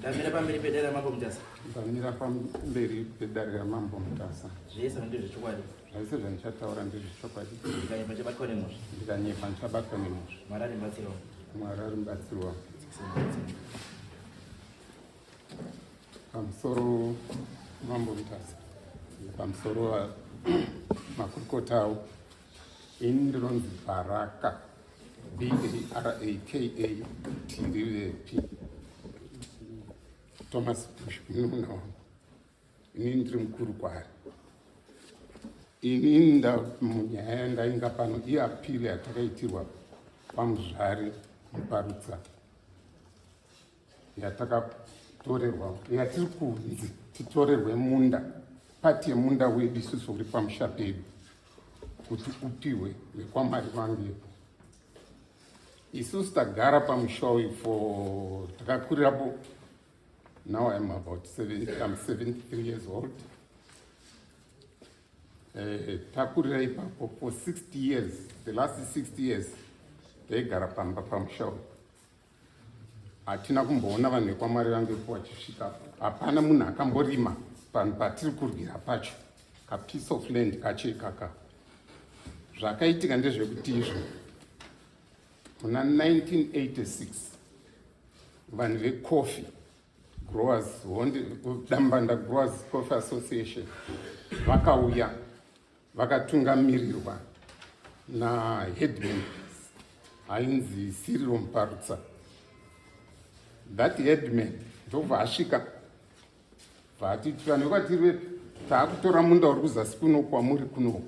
Ndamira pamberi pedera mambo mutasa. Ndamira pamberi pedera mambo mutasa. Zvese ndizvo zvokwadi. Zvese zvandichataura ndezvechokwadi. Ndikanyepa chabatwa nemhosva. Ndikanyepa ndichabatwa nemhosva. Mwari arimbatsirawo. Mwari arimbatsirawo. Pamusoro mambo mutasa. Pamusoro makurukota ini ndinonzi Baraka BARAKA TIRIVEPI Thomas Bush munun'una wangu. Ini ndiri mukuru kwaari. Ini munyaya ndainga pano iapiri yatakaitirwa pamuzvari muparutsa yatakatorerwa yatiri kunzi titorerwe munda pati yemunda wedu isusu uri pamusha pedu kuti upiwe vekwamari vangu. Isusu tagara pamusha uyu takakurirapo. Now I'm about 73 years old. Takurira ipapo for 60 years, the last 60 years, taigara pamba pamusha uyu. Hatina kumboona vanhu vekwamari vangu vachisvika. Hapana munhu akamborima panhu patiri kuryira pacho kapiece of land kacho ikaka. Zvakaitika ndezvekuti izvo muna 1986 vanhu vecoffee growers Dambanda Growers Coffee Association vakauya vakatungamirirwa naheadman ainzi Cyril Muparutsa. That headman ndobva asvika vatiti vanhu vekwatiri taakutora munda uri kuzasi kuno kwamuri kuno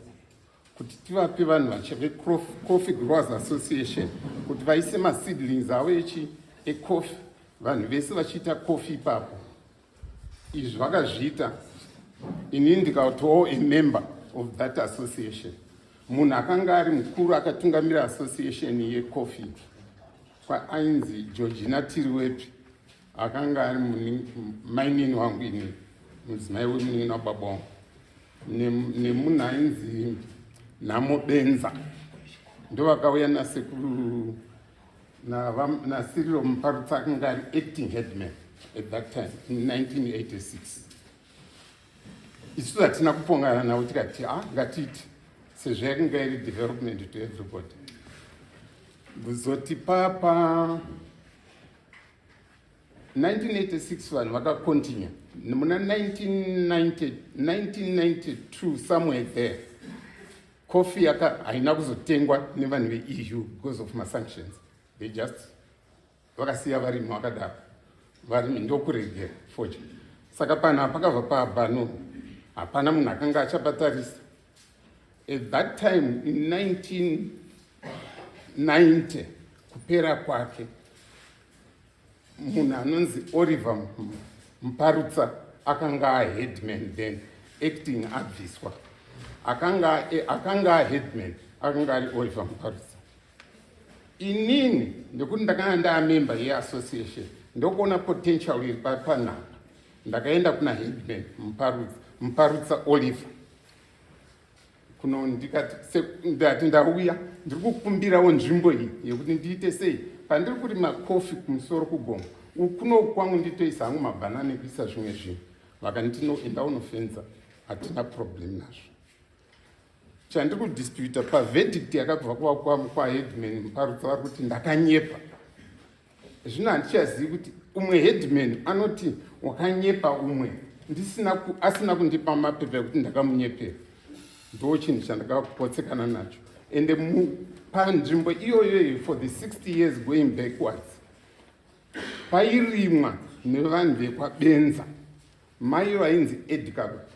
kuti tivape vanhu veCoffee Growers Association kuti vaise maseedlings avo ecoffee vanhu vese vachiita coffee ipapo. Izvi vakazviita inini ndikatowo a member of that association. Munhu akanga ari mukuru akatungamira association yecoffee ainzi Georgina Tiriwepi akanga ari mainini wangu ini mudzimai wemunini wababa wangu nemunhu ainzi Namo Benza ndo vakauya nasekuru naCyril Muparutsa akanga ari acting headman at that time in 1986. Isu hatina kupongana navo tikati ngatiti sezvo yakanga iri development to everybody. Kuzoti papa 1986 vanhu vakakontinua muna 1992 somewhere there coffee haina kuzotengwa nevanhu veEU because of masanctions. They just vakasiya varimi vakadaro varimi ndokuregera foja. Saka panhu pakabva pabhano hapana munhu akanga achabatarisa. At that time in 1990 kupera kwake munhu anonzi Oliver Muparutsa akanga headman then acting abviswa. Akanga headman akanga ari Oliver Muparutsa. Inini ndekuti ndakanga ndaamember yeassociation ndokuona potential iri panhamba ndakaenda kuna headman Muparutsa Oliver kuno ndikati ndauya ndiri kukumbirawo nzvimbo iyi yekuti ndiite sei pandiri kurima coffee kumusoro kugomo kuno kwangu nditoisa hangu mabhanana ekuisa zvimwe zvinhu vakanditi enda unofenza hatina problem nazvo. Chandiri kudisputa paverdict yakabva kwaheadman Muparutsa vari kuti ndakanyepa. Zvino handichazivi kuti umwe headman anoti wakanyepa umwe asina kundipa mapepa ekuti ndakamunyepera. Ndo chinhu chandakapotsekana nacho. Ende panzvimbo iyoyo for the 60 years going backwards pairimwa nevanhu vekwaBenza. Mai vainzi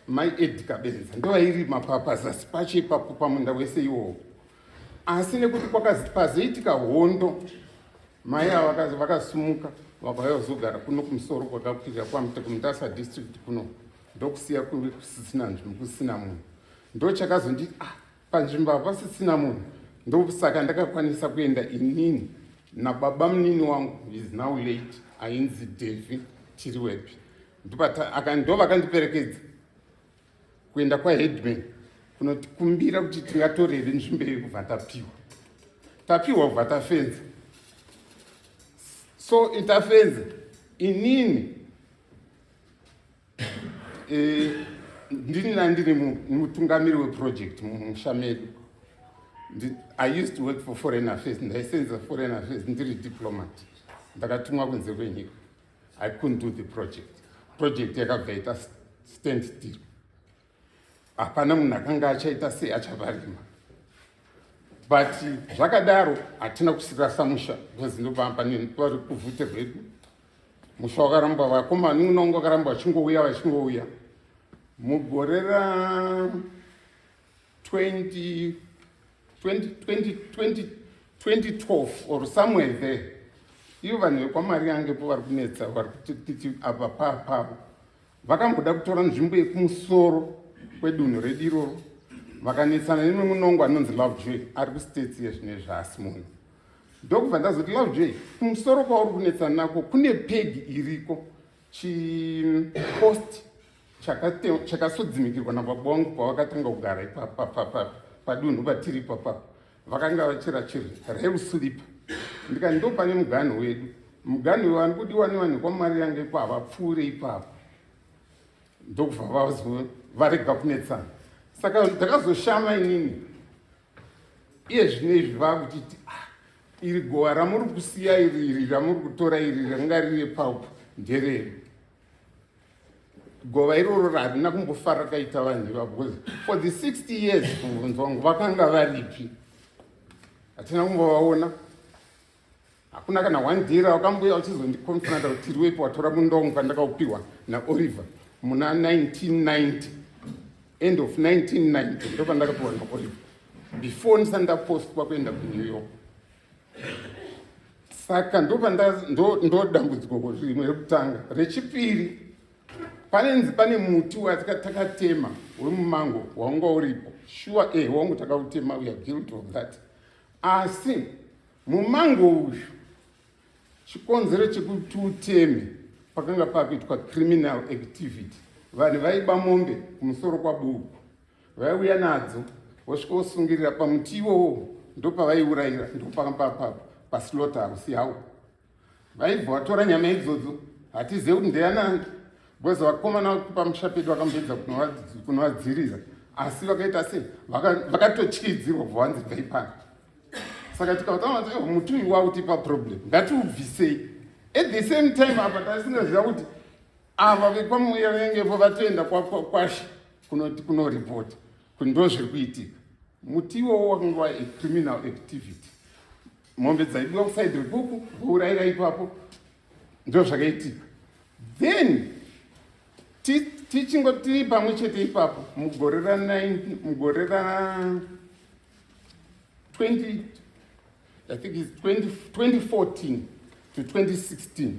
Mai Edgar Benza ndo vairima pazasi pacho ipapo pamunda wese iwowo. Asi nekuti pazoitika hondo mai ava vakasumuka vakauya kuzogara kuno kumusoro kwakakwirira kumutasa district kuno ndokusiya kusisina nzvimbo kusina munhu. Ndo chakazonditi panzvimbo apa pasisina munhu ndosaka ndakakwanisa kuenda inini nababa munini wangu is now late ainzi Devi Tiriwepi ndo vakandiperekedza kuenda kwaheadman kunotikumbira kuti tingatorere nzvimbo yekubva tapiwa kubva tafenza. So interfenza inini ndiri mutungamiri weproject mumusha medu. I used to work for foreign affairs, ndaisenza foreign affairs ndiri diplomat. Ndakatumwa kunze kwenyika. I couldn't do the project yakabva ita stand still. Hapana munhu akanga achaita sei achavarima. But zvakadaro hatina kusirasa musha because ndopamba pari kuvhute rwedu. Musha wakaramba vakomani unongo wakaramba vachingouya. Mugore ra 2012 or somewhere there. Ivo vanhu vekwamari yangepo vari kunetsa vari kuti apa papa vakamboda kutora nzvimbo yekumusoro kwedunhu redu iroro vakanetsana nemwe munongo anonzi Lovejoy ari kustates yezvinezvi asi munhu ndokubva ndazoti Lovejoy kumusoro kwauri kunetsana nako kune pegi iriko chipost chakasodzimikirwa nababa vangu pavakatanga kugara padunhu patiri papa vakanga vachira chiri rail slip ndikati ndo pane muganhu wedu muganhu wani kudiwa nevanhu kwamari yange ipo havapfuure ipapo ndokubva varega kunetsana saka ndakazoshama inini iye zvinezvi vakuchiti iri gowa ramuri kusiya iri ramuri kutora iri ranga riri paupo ndereri gova iroro harina kumbofara kaita vanhu ivavo for the 60 years kubvunzwa vangu vakanga varipi hatina kumbovaona. Hakuna kana one day wakambuya uchizondikonfranta kuti tiri wepo watora mundongo pandakaupiwa naOliver muna 1990 end of 1990 ndo pandakapiwa naOliver before ndisati ndapostwa kuenda kuNew York. Saka ndo dambudziko rimwe rekutanga. Rechipiri pane muti watakatema wemumango waunga uripo sure wangu takautema, we are guilty of that. Asi mumango uyu chikonzero chekuti uteme pakanga pakuitwa criminal activity. Vanhu vaiba mombe kumusoro kwabuku vaiuya nadzo vosvika vosungirira pamuti iwowo ndopavaiurayira ndopakanga paslaughterhouse yavo. Vaibva vatora nyama idzodzo hatizive kuti ndeyanani because vakomana pamusha pedu vakambedza kunovadzirira asi vakaita sei vakatotyidzirwa kubva vanzi bvai pano. Saka tikataura kuti muti uyu wautipa problem ngatiubvisei. At the same time apa tasingaziva kuti ava vekwamuya vengepo vatoenda kwashi kunoripota kuti ndo zviri kuitika. Muti iwowo wakanga wa criminal activity. Mombe dzaidiwa kusaidi rebuku vourayira ipapo ndo zvakaitika. Then tichingotiri pamwe chete ipapo mugore ra 2014 to 2016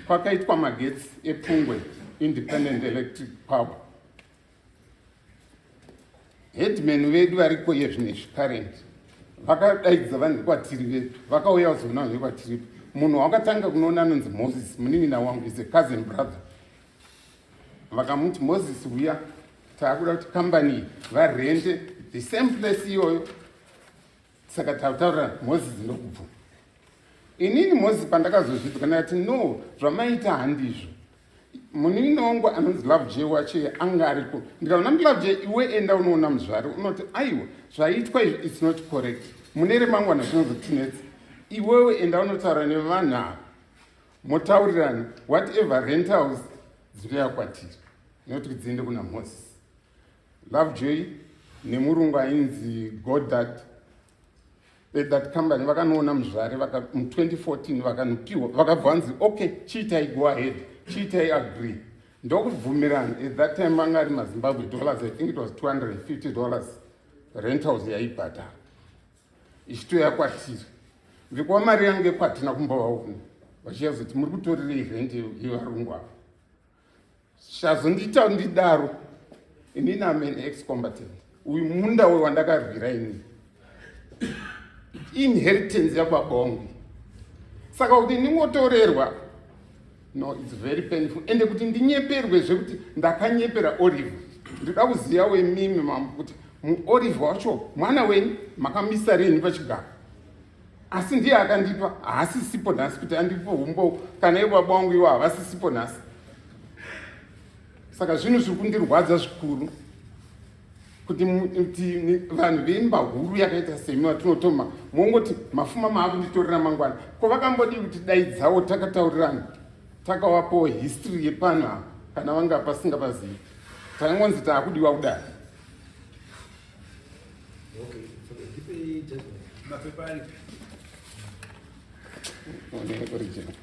kwakaitwa magetsi ePungwe Independent Electric Power. Headmen vedu variko yezvinezvi current vakadaidza vanhu kwatiri vedu vakauya kuzoona vanhu kwatiripo. Munhu wakatanga kunoona anonzi Moses munin'ina wangu is a cousin brother. Vakamuti Moses uya taakuda kuti company varende the same place iyoyo. Saka tautaura Moses ndokubvuma. Inini Moses pandakazozviti kana kuti no zvamaita handizvo. Munin'ina wangu anonzi Lovejoy wache anga ariko. Ndikaona kuti Lovejoy iwe enda unoona muzvari unoti aiwa zvaitwa it's not correct. Mune remangwana zvinozotinetsa. Iwewe enda unotaura nevanhu ava motaurirana whatever rent house dzinoya kwatiri nekuti dziende kuna Moses. Lovejoy nemurungu ainzi Goddard that company vakanoona muzvare mu 2014 vakanopiwa vakabvanzi okay chiitai go ahead chiitai agree ndokubvumirana. At that time vanga ari maZimbabwe dollars, I think it was $250 rent house yaibhadhara ichitoya kwatiri. Vikwa mari yange kwatina kumbovaona vachiya kuti muri kutorirei rent yevarungu ava. Zvazondiita ndidaro inini am an ex-combatant. Uyu munda wandakarwira inini inheritance yakwababa vangu. Saka kuti ndingotorerwa no it's very painful. Ende kuti ndinyeperwe zvekuti ndakanyepera Oliver. Ndida kuziva wemimi mambo kuti muOliver wacho mwana wenyu makamisa reni pachigaro. Asi ndiye akandipa haasisipo nhasi kuti andipo humbo kana ibaba vangu iwo havasisipo nhasi. saka zvinhu zviri kundirwadza zvikuru kuti vanhu veimba huru yakaita semi vatinotoma mongoti mafuma maakunditorera mangwana ko vakambodi kuti daidzawo takataurirana takawapawo history yepanhu apa kana vanga pasingapazivi tangonzi taakudiwa kudai. Original.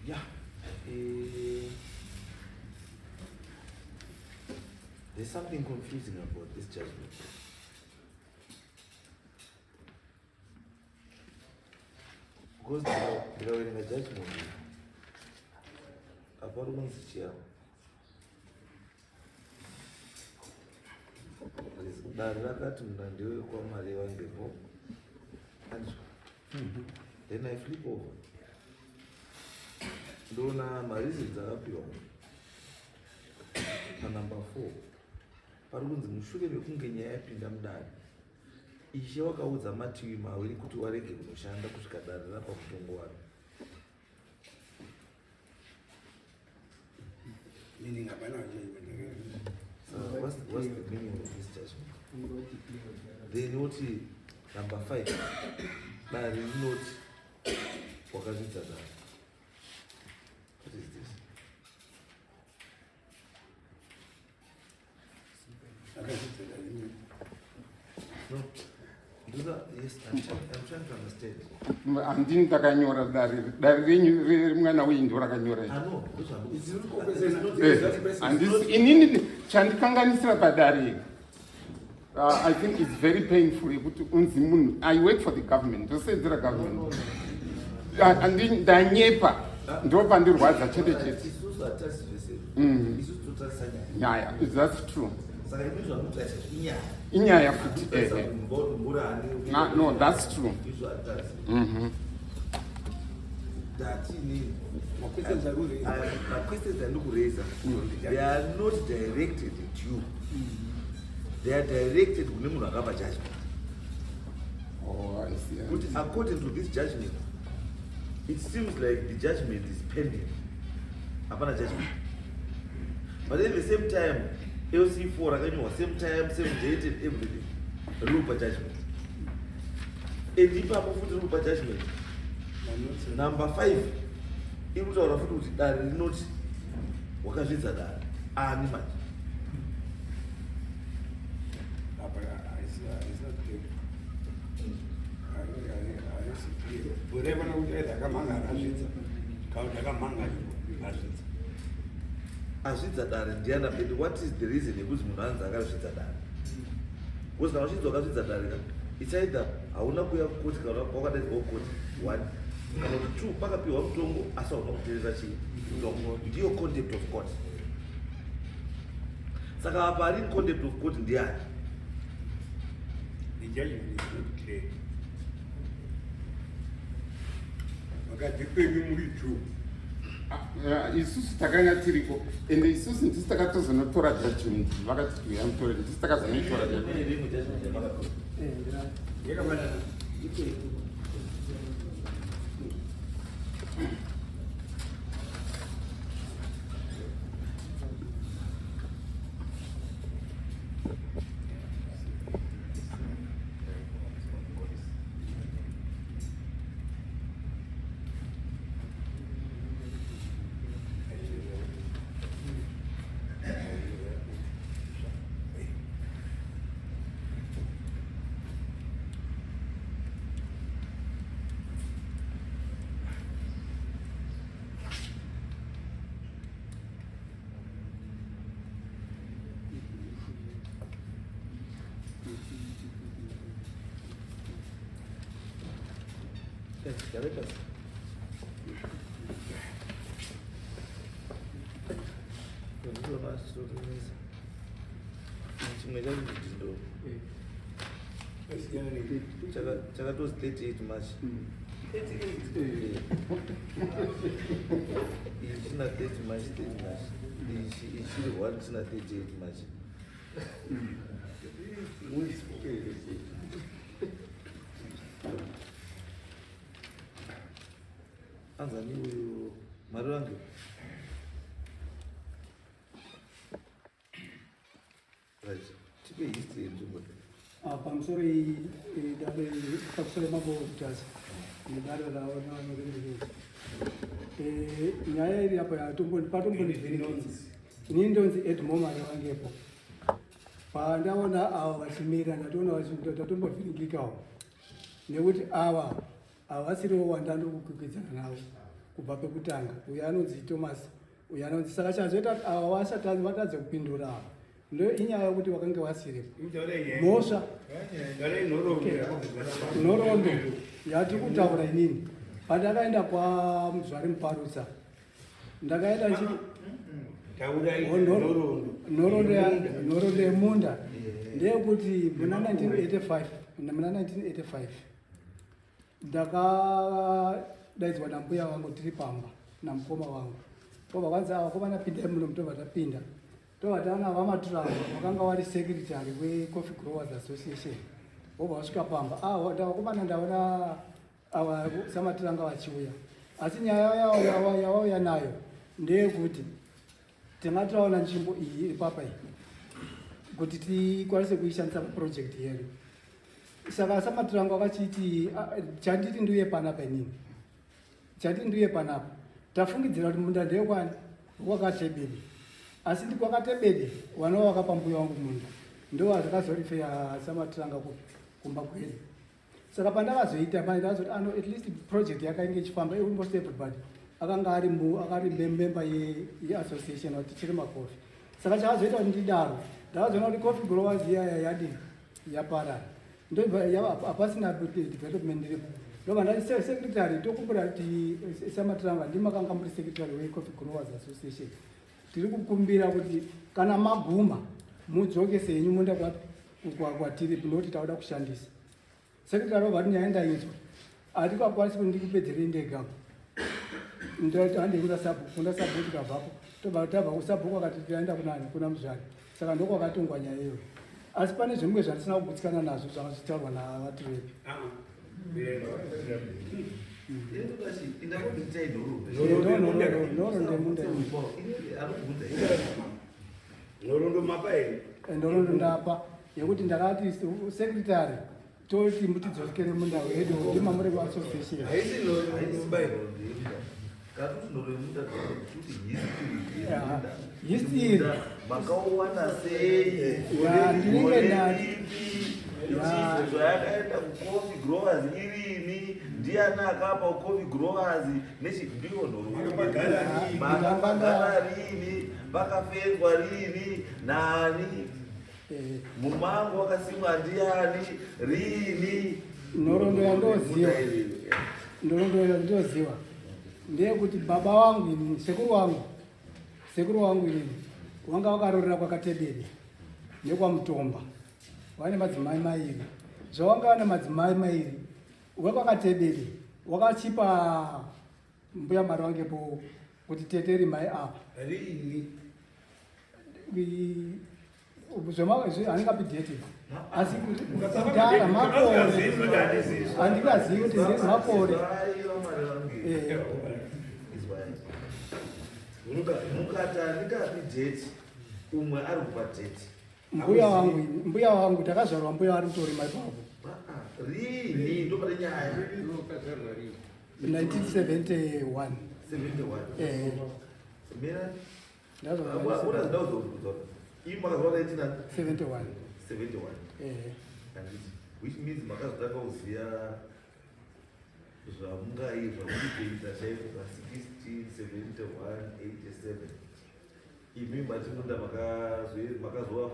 Yeah. There's something confusing about this judgment. Because they are in a judgment. Apart from this chair. Then I flip over. Ndona marizi dzakapiwa panumber 4 pari kunzi mushure mekunge nyaya yapinda mudare ishe wakaudza mativi maviri kuti warege kunoshanda kusvika dare rapa mutongo waro. What's the meaning of this judgment? They note number 5 dare rinoti wakazvidza dare. What is this? No. Yes, I'm trying to understand. Handini takanyora dare renyu mwana wenyu rakanyora. No. Inini chandikanganisira padare. I think it's very painful kuti unzi munhu I work for the government. Tosedzera government. Andini ndanyepa. Ndo pandirwadza chete chete. Nyaya, that's true. Inyaya futi. No, that's true. My questions are not raised. They are not directed at you. They are directed to the judgment. Oh, I see. But according to this judgment, it seems like the judgment is pending upon a judgment. But at the same time, LC4, same time, same date, and everything. Rupa judgment. A deeper of Rupa judgment. Number 5. iri kutaura futi kuti dare rinoti wakazvidza dare ani manje azvidza dare ndiana bedi. What is the reason yekuti munhu anzi akazvidza dare? Because kana uchinzi wakazvidza dare ka it's either hauna kuuya kukoti kana wakadaidzwa kukoti 1 kana kuti 2 pakapiwa mutongo asi hauna kuteerera chii mutongo. Ndiyo contempt of court. Saka apa ari contempt of court ndiani? The judgment is not clear. Vakadzipemi muri 2. isusu takanga tiriko ende isusu ndisi takatozonotora judgment vakati tiyamutorere ndisi takazonoitora chimwe chachidzindo chakatozi 38 March. Ichi china 30 March, 30 March. Ichi chiri 1 china 38 March. Anzani uyu mari wangu right tipe history nzvimbo pamusoro dare pakusore mabo kutasa nedare ravo navanorimbireza nyaya iri apo patombonivherinonzi inini ndonzi edmomari vangepo pandaona ava vachimira ndatombovhiringikawo nekuti ava havasiriwo wandandokukwikwiddzana navo kubva pekutanga. Uyu anonzi Thomas, uyu anonzi saka chazoita kuti ava vasati vatadze kupindura ava ndo inyaya yokuti vakange vasiripo mhosva nhoroondo yati kutaura inini pandakaenda kwamuzvari muparutsa ndakaenda nhoroondo yemunda ndeyekuti muna 1985 ndakadaidzwa nambuya wangu tiri pamba namukoma wangu tobva kwanzi ava kova napinda muno tobva tapinda tobva taona vamaturava vakanga vari secretary weCoffee Growers Association vobva vasvika pamba ndavakomana ndaona ava samatiranga vachiuya asi nyaya yavauya nayo ndeyekuti tinga taona nzvimbo iyi iri papa iyi kuti tikwanise kuishandisa project yedu. Saka samatiranga vakachiti chanditi ndiuye panapa inini chanditi ndiuye panapa tafungidzira kuti munda ndeyekwani wakatebede asi ndikwakatebede vanova vakapa mbuya wangu munda ndo vazakazorifeya samatiranga kumba kwedu. Saka pandakazoita ndakazoti ano at least project yakainge ichifamba almost everybody akanga akari member yeassociation kuti chiri makofi. Saka chakazoita kuti ndidaro ndakazoona kuti Coffee Growers yadini yaparara hapasina development iripo ndobva ndati secretary tokumbira kuti samatiranga ndimakanga muri secretary weCoffee Growers Association tiri kukumbira kuti kana maguma mudzoke senyu munda kwatiri noti tauda kushandisa. Secretary obva nyaya ndainzwa hatikakwanisi kuti ndikupedzerei ndega handekunda sabhuku tikabvapo tobva tabva kusabhuku akati taenda kunani kuna muzvari saka ndokwakatongwa nyaya iyoyo. Asi pane zvimwe zvatisina kugutsikana nazvo zvanga zvichitaurwa navatirepi. Nhoroondo ndapa yekuti ndakati secretary toti mutidzokere munda wedu ndimamuri weassociation history makawana sei ndinenge ndati zvayakaita kucoffee growers irini ndiani akapa coffee growers nechidhionhoromakagara rini vakafenzwa rini nani mumango wakasimwa ndiani rini nhoroondo yandoziva ndeyekuti baba wangu ini sekuru wangu ini wanga wakarorera kwakatebere nekwamutomba vane madzimai mairi zvawanga wana madzimai mairi wekwakatebere wakachipa mbuya mari wangepo kuti teteri mai apa handingapi asi kudhara makore handingazivi kuti makore mukati handingapi dheti umwe ari kupa dheti mbuya wangu takazvarwa mbuya ari mutori mai pavo rini ndopane nyaya 1971 which means makazotanga kuziya zvamungaizva muchipeita chaiko pa 1671 87 imi matimunda makazova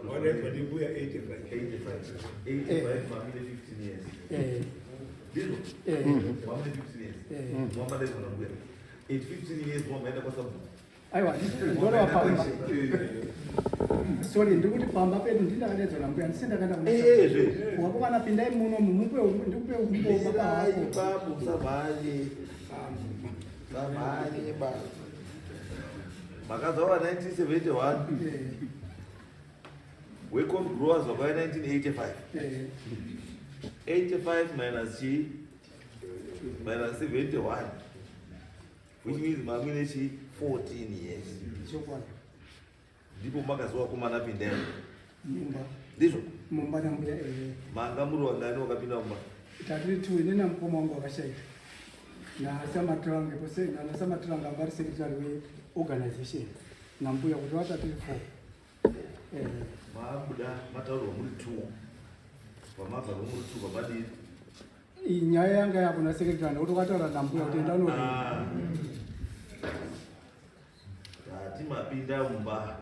85 mamine 15 years ndizvo mamine 15 years mwamadaizona mbuya 15 years mwamaenda kwasambuka aiwa ndoreva pamba sorry ndikuti pamba pedu ndindakadedzana mbuya ndisendakaenda wakomana pindai munomu ndikupe babu samhanye babu makazova 1971 wecoffee growers wakauya 1985 85 minus 71 which means mamine 14 years ndipo makazova kumana pindai ndizvo mumba nambuya manga muri wangani wakapinda mumba tatiri tuwe nenamukoma wangu wakashaika nasamatriranga vari secretary weorganization nambuya kuti vatatiri 4 maabuda mataurwa muri 2 pamabva romuri 2 pamadii iyi nyaya yanga yakuna secretary ndokuti kwataura nambuya kuti endano tati mapinda mumba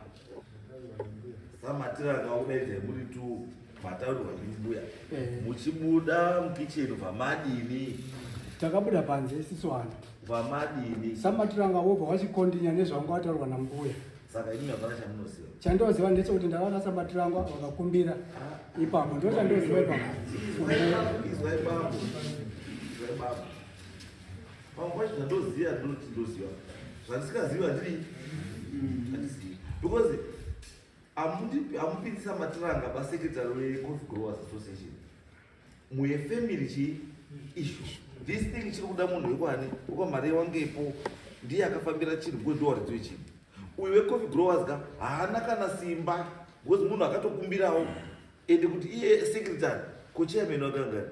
samatiranga udaidze muri 2 mataurirwa ndimbuya muchibuda mukicheni pamadini takabuda panze isisu vanhu pamadini samatiranga wobva wachikondinya nezvanga wataurwa nambuya saka imi mavana chamunoziva chandoziva ndechekuti ndakaona samatiranga vakakumbira ipapo ndo chandoziva ipapo izwai bambo pamwe pacho zvandoziva ndoziva zvandisingaziva ndiri handizivi because amupindisa matiranga pasecretary wecoffee growers association muyefamily chi issue this thing chiri kuda munhu wekwani wekwamhare wangepo ndiye akafambira chinhu kwendowaridziwe chinhu uyu wecoffee growers ka haana kana simba because munhu akatokumbirawo ende kuti iye secretary kochairman wakangani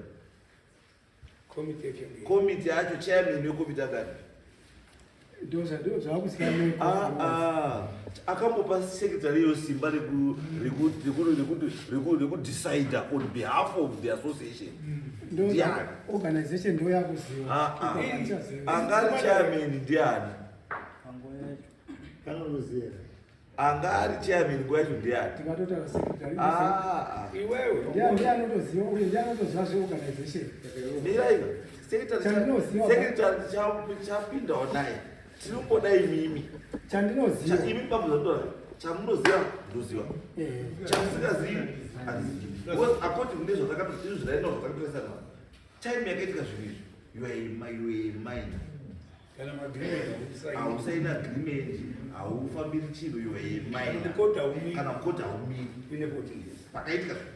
komiti yacho chairman wekomiti akani akamupa secretary iyo simba rekudecida on behalf of the association organization ndo yakuziva angari chairman ndiani angari chairman nguva yacho ndiani tikatotaura secretary ndiye anotoziva uye ndiye anotoziva zveorganization miraika secretary chapindawo naye tirimbodai mimi chandinoziva imi pamuzandora chamunoziva ndoziva chamusingazivi handizivi because according nezvazvakaizviraina zvakatoresana time yakaitika zvinhu izvi youaemine hausaina agreement haufambiri chinhu youaemine kana mukoti haumiri pakaitika zvinhu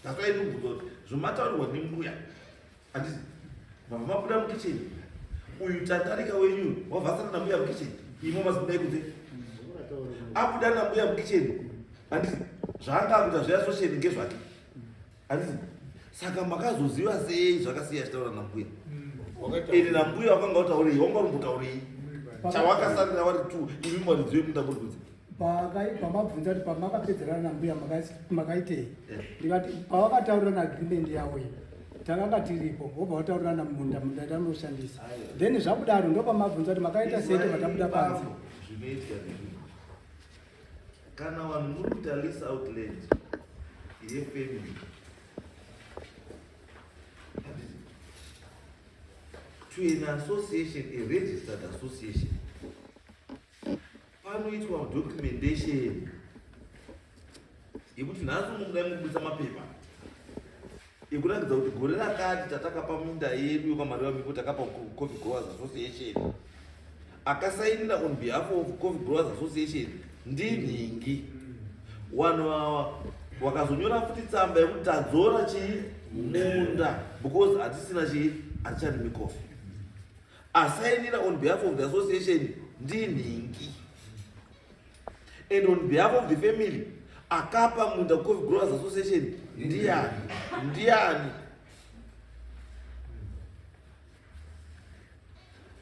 zvakainubvudza kuti zvomataurirwa nembuya handisi vabva mabuda mukicheni uyu tatarika wenyu wavhasana nambuya mukicheni imo mazikudai kunze abuda nambuya mukicheni handisi zvaanga akuita zveasociation ngezvake handisi saka makazoziva sei zvakasiya achitaura nambuya ende nambuya wakanga utaurei wangarumbotaurei chawakasarira wari 2 imi mwaridziwe mundamurikudzi pamabvunza kuti pamakapedzerana nambuya makaitei ndikati pavakataurirana agreement yavo takanga tiripo vobva vataurirana munda tanoshandisa then zvakudaro ndo pamabvunza kuti makaita sete vatabuda panze zvinoitika kana vanhu muri kuita lease outland yefamily to an association, a registered association, panoitwa documentation yekuti nhasi mukudai mukubudisa mapepa ekuratidza kuti gore rakati tatakapa minda yedu yokwamariwa miko takapa Coffee Growers Association, akasainira on behalf of Coffee Growers Association ndinhingi. Vanhu ava vakazonyora futi tsamba yekuti tadzora chii munda because hatisina chii haticharimi coffee. Asainira on behalf of the association ndinhingi, and on behalf of the family akapa munda Coffee Growers Association ndiani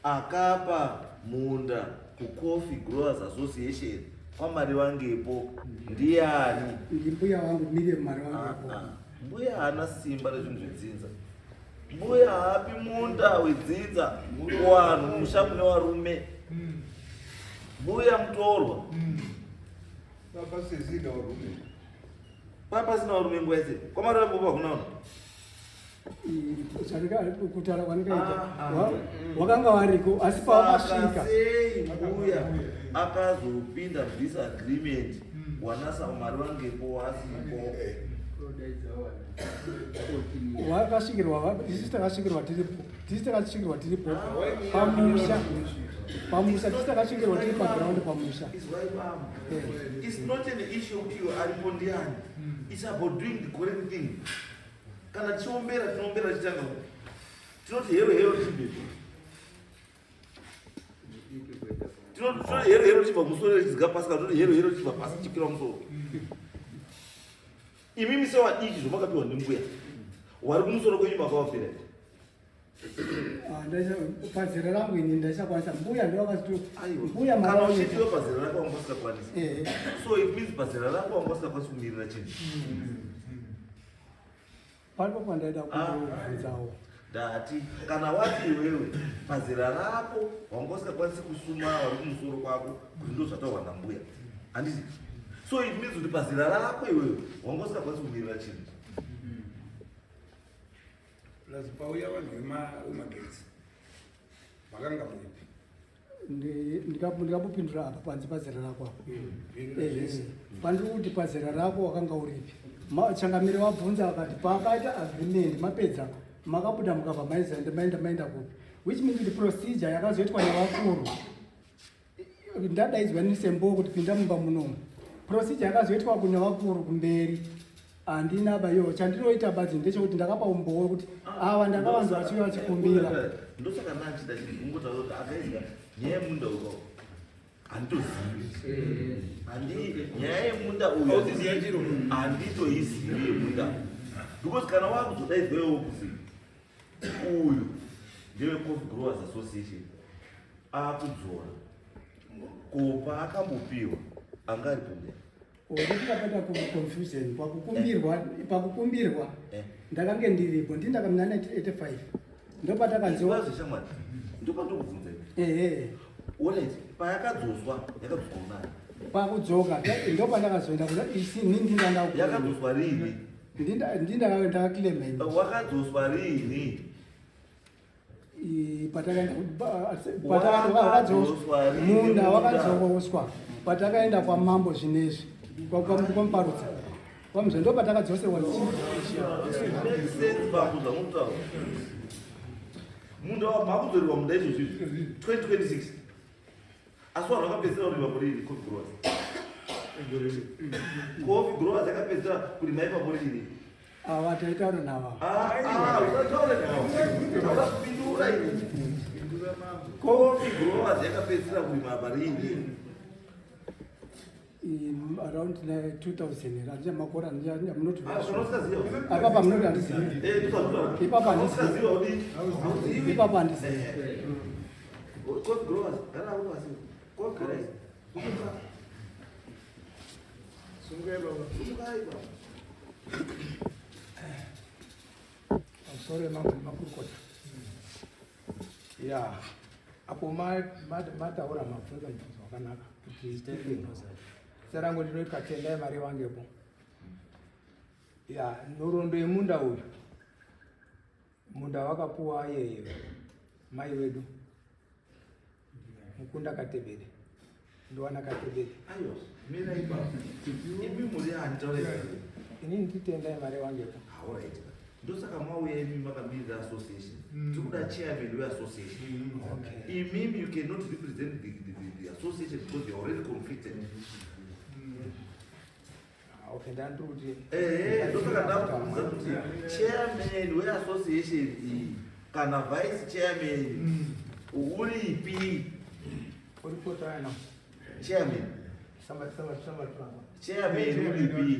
akapa munda Coffee Growers Association kwamari wangepo ndiani? Mbuya wangu Miriam mari wangepo. Mbuya hana simba rezvinhu zvedzinza. Mbuya hapi munda wedzinza kuvanhu musha mune varume. Mbuya mutorwa. Papa sina varume nguva yese. Kwamari wangepo kunaona kutara wanikaita wakanga wariko asi pawakasvika mbuya akazopinda peace agreement wanasa mari wangepo wasipo wakasvikirwa tisi takasvikirwa tiripo pamusha tisi takasvikirwa tiri paground pamusha. It's not an issue kuti iwe aripo ndiani, it's about doing the correct thing. Kana tinombera tichitanga tinoti hero tibepo tinoti hero tichibva musoro tichidziga pasi kana tinoti hero tichibva pasi tichikwira musoro. Imimi sewadiki zvomakapiwa nembuya wari kumusoro kwenyu makawafira pazera rangu ini ndaisakwanisa mbuya ndovakazimbuya kana uchitiwe pazera rako wanga usingakwanisa, so it means pazera rako wanga usingakwanisa kumirira chinhu. palipo pandaida kubvunzawo ndati kana wati iwewe pazera rako wanga usingakwanisi kusuma wari kumusoro kwako kuti ndo zvataurwa nambuya handiti, so it means kuti pazera rako iwewe wanga usingakwanisi kumirira chinhu. Plus pauya vanhu vemagetsi vakanga muripi ndikapopindura apa panze pazera rako apo pandiri kuti pazera rako wakanga uripi. Changamire wabvunza akati pakaita agreement mapedza makabuda mukabva maenda kupi, which means the procedure yakazoitwa nevakuru ndadaidzwa nisembo kuti pinda mumba munomu, procedure yakazoitwa kunevakuru kumberi handina bayo. Chandinoita badzi ndechekuti ndakapa umbowo kuti ava ndakavanza vachiva vachikumbira. Ndosaka nachida chingota kuti akaisa nyaya yemunda uko handitozivi, nyaya yemunda uyo handitoizivi yemunda, because kana wakuzodaidzwewo kuzi uyu ndewe Coffee Growers Association akudzora kupa akambopiwa angari pombe ndikapata confusion pakukumbirwa ndakange ndiripo ndindakamina 1985 ndopatakanzwazveshamwari ndopandokubvunza alright payakadzoswa yakadzoswa unani pakudzoka ndopandakazoenda kuti isi yakadzoswa rini ndindakaclaimend wakadzoswa rini munda wakadzoswa patakaenda kwamambo zvinezvi kwamuparudza kwamuzve ndo patakadzoserwa munda makudzoriwa munda izvozvizvi 2026 asi vanhu vakapedzera kurima murini Coffee Growers yakapedzera kurima ipapo rini ava taitaura nava Coffee Growers yakapedzera kurima marini in around 2000 randi makora I'm not Ah, unosaziva? apapa mnoti handizivi Ndizvakutaura. Ipapa handisi. Unosaziva udini? ipapa handisi Coffee growers, gara unoziva. Kwagara izi. Sungai baba. Sungai baba. Sorry makurukota. Ya. Apo mataura mabvunza zvakanaka kuti serangu ndinoitwa tenda yemari wangepo. Ya, nhoroondo yemunda uyu. Munda wakapuwa yeye mai wedu. Mukunda Katebede. Ndowana Katebede. Aiyo, mina ibaba. Imi muri ani taureza. Inini nditenda yemari wangepo. Alright. Ndosaka mauya imi makamirira association. Tikuda chairman we-association. Okay. Imimi you cannot represent the association because you're already conflicted. Okay, ndanduti. Ndosaka ndakubvunza kuti chairman we-association iyi kana vice chairman uripi? Uripota now. Chairman. Somebody. Chairman uripi?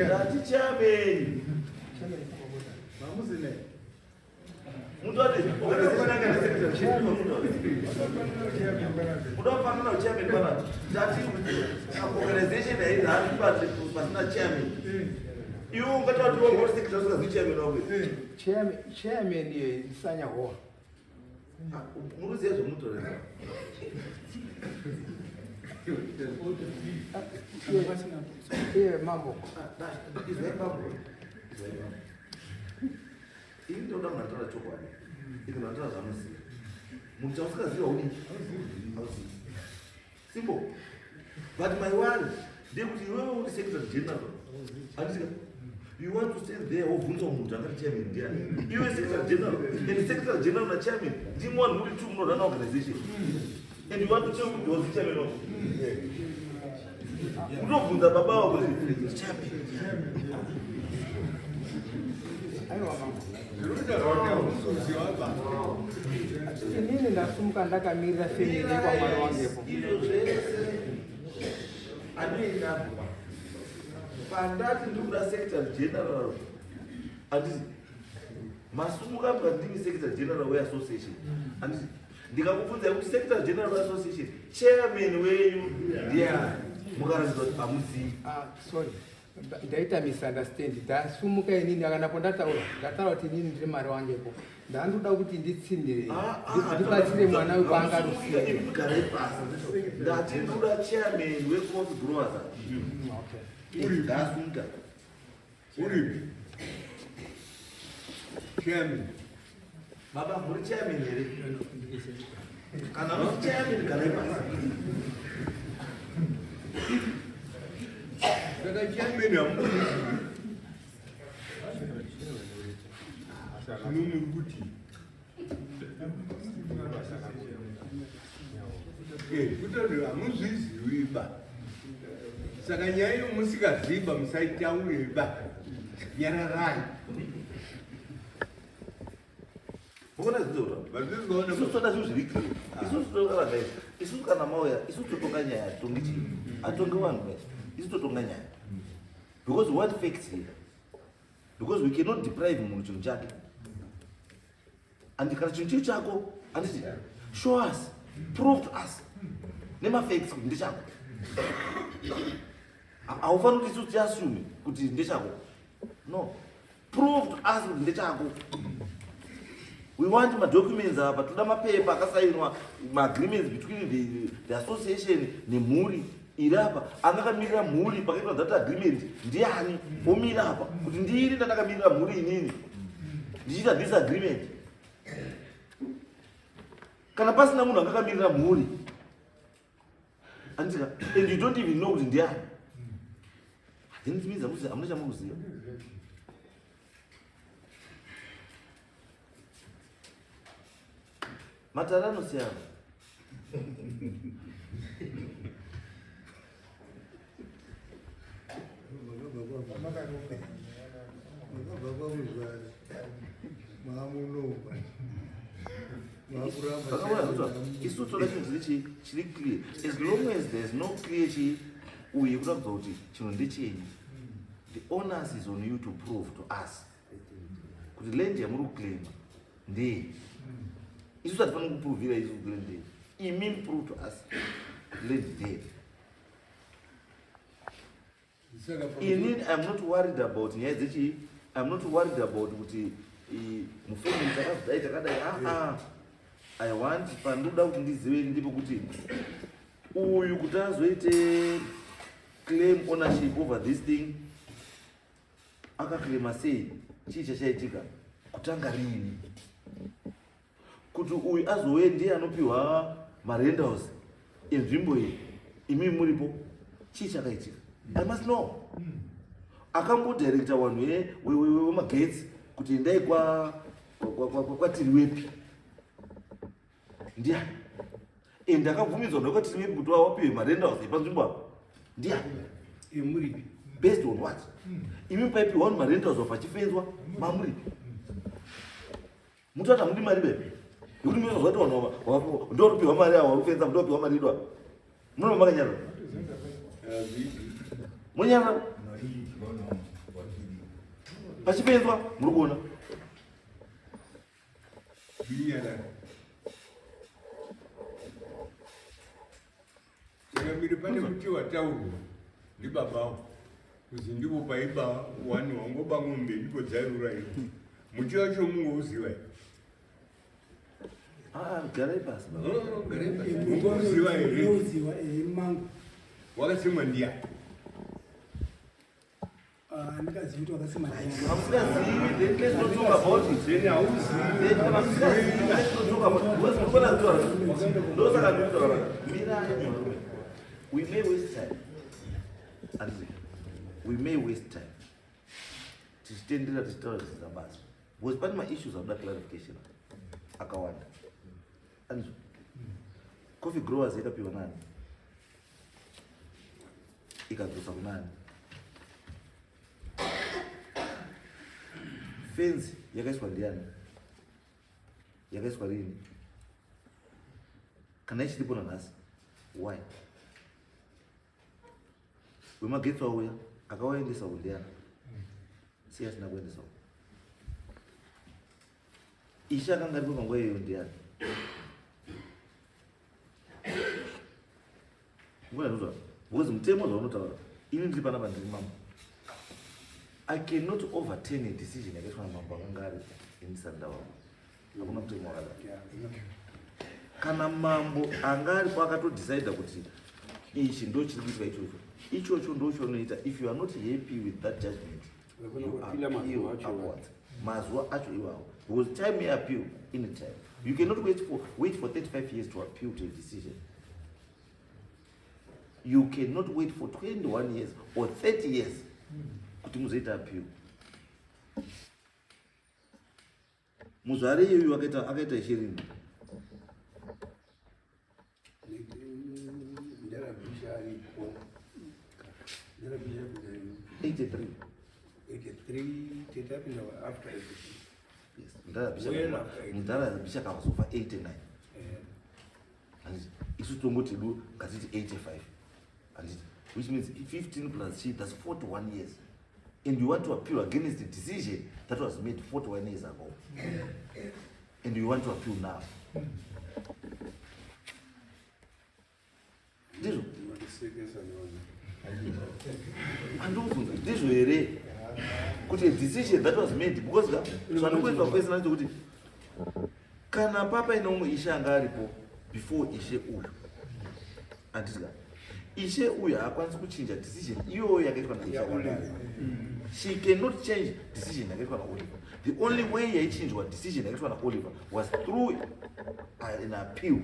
Ndati chairman. Mutoti organization unofanana uchairman bana. Ndati organization haidhani pasina chairman. Iwe ungatoti wongoti secretary usingazi chairman wakwe. Chairman ye Sanya Hoa. Muruziya zvomutorera. Iye mambo. Izvai pambo. Ini ndoda munhu anotaura chokwadi. Ini munhu anotaura zvamuziva. Munhu chausingaziva uni. Simple. But my worry, ndekuti iwewe uri secretary general. Andisika. You want to stand there wobvunza munhu angati chairman ndiani. Iwe secretary general. And secretary general na chairman ndimwe vanhu muri two munodana organization. And you want to tell me there was a chairman of. Unobvunza baba wako kuti chairman. Aiwa mambo. Inini ndasumuka ndakamirira family kwa mwari wangepo. Izvo zvese anoenda pandati ndikuda secretary general handiti masumuka bva ndimi secretary general we-association handiti ndikakubvunzai kuti secretary general we-association chairman wenyu ndiani mukaradzidza kuti hamuzivi. Sorry. Ndaita misunderstand. Ndasumuka inini akanapo ndataura kuti inini ndiri mari wangepo. Ndandoda kuti nditsindire. Ndibatsire mwana uyu kwaanga rusiya. Garai pasi. Ndati ndikuda chairman we-coffee growers. Okay. Ndasumuka. Uripi? Chairman. Baba muri chairman here. Kana muri chairman garai pasi. Kaka chairman amuri. Kuti. Kuti hamuzvizivi ba. Saka nyaya yomusikaziva musaitaure ba. Yararai. Ukona zvizoda. Isusu toda zvinhu zviri clear. Isusu tokala guys. Isusu kana mauya, isusu totonga nyaya atongi chii. Atonge vanhu guys. Isusu totonga nyaya. Because what facts here? Because we cannot deprive munhu chinhu chake. And kana chinhu chiri chako, handiti show us, prove to us. Nemafacts kuti ndechako. Haufaniri kuti isusu tiassume kuti ndechako. No. Prove to us kuti ndechako. We want my documents apa, toda mapepa akasainwa, agreements between the association nemhuri iri apa. Angakamirira mhuri pakaitwa that agreement ndiani omira apa kuti ndiri ndandakamirira mhuri inini ndichiita this agreement. Kana pasina munhu angakamirira mhuri andika, and you don't even know kuti ndiani, then it means hamuna chamukuziva. Matara anosiyana. isu toda chinhu chiri clear as long as there's no clear uye kuratidza kuti chinhu ndechenyu. The onus is on you to prove to us kuti land yamuri kuclaima ndei. Isu tatifanira kuprovira isu kuti land ndei. Imi prove to us kuti land ndei. I'm not worried about nyaya dzechi. I'm not worried about kuti mufemi takazodai takadai. I want pandoda kuti ndizive ndipo kuti uyu kuti azoite claim ownership over this thing akaclaima sei, chii chachaitika, kutanga rini, kuti uyu azove ndiye anopiwa marentals enzvimbo iyi, imi muripo, chii chakaitika. I must know. Akambodirecta vanhu wemagetsi kuti endai kwatiri wepi ndiani, ende akabvumidzwa ndokwatiri wepi kuti wapiwe marentals epanzvimbo apo ndiani, based on what? Imi paipiwa vanhu marentals pachifenzwa mamuripi, mutata muri mari bepi yekuti munozvati vanhu ndoripiwa mari avo varikufenza ndoripiwa mari idwa munova makanyarara munyarara pachipenzwa muri kuona miri pane muti wataurwa ndibaba kuzi ndipo paiba wani wangoba ng'ombe ndipo dzairura ino muti wacho mungouziva garai pasi mungouziva here uziwa mangu wakasimwa ndiya ndikazivi kuti wakasima we may waste time. We may waste time. Tichitendera tichitaura zvisabasa. Because pane maissues anoda clarification akawanda. Anzwa. Coffee growers yakapiwa nani? Ikadzosa kunani? Fence yakaiswa ndiani? Yakaiswa rini? Kana ichiripo nanhasi? Why? Wemagetsi wauya akawaendesa kundiani? Si asina kuendesa. Isha akanga aripo panguva iyoyo ndiani? Ngoja because mtemo zvaunotaura ini ndiri panapa ndiri mambo. I cannot overturn a decision yakaitwa namambo akanga ari inisandawa. Hakuna mtemo wakadaro. Kana mambo anga aripo akatodecida kuti ichi ndo chiri kuitwa ichocho ndo chaunoita. If you are not happy with that judgment, you appeal upwards. Mazuva acho iwawo. Because time may appeal any time. You cannot wait for 35 years to appeal to a decision. You cannot wait for 21 years or 30 years kuti muzoita appeal. Muzare iyoyo akaita ishirini. Mudhara bisha kavazofa 89. Isu tongoti du kasiti 85. Which means 15 plus 3, that's 41 years. And you want to appeal against the decision that was made 41 years ago. And you want to appeal now. Ndizvo. Andobvunza ndizvo here kuti a decision that was made because zvanokuitwa kwese nacho kuti kana papa ine umwe ishe anga aripo before ishe uyu anditi ishe uyu haakwanisi kuchinja decision iyoyo yakaitwa naishe. She cannot change decision yakaitwa naOliver. The only way yaichinjwa decision yakaitwa naOliver was through an appeal.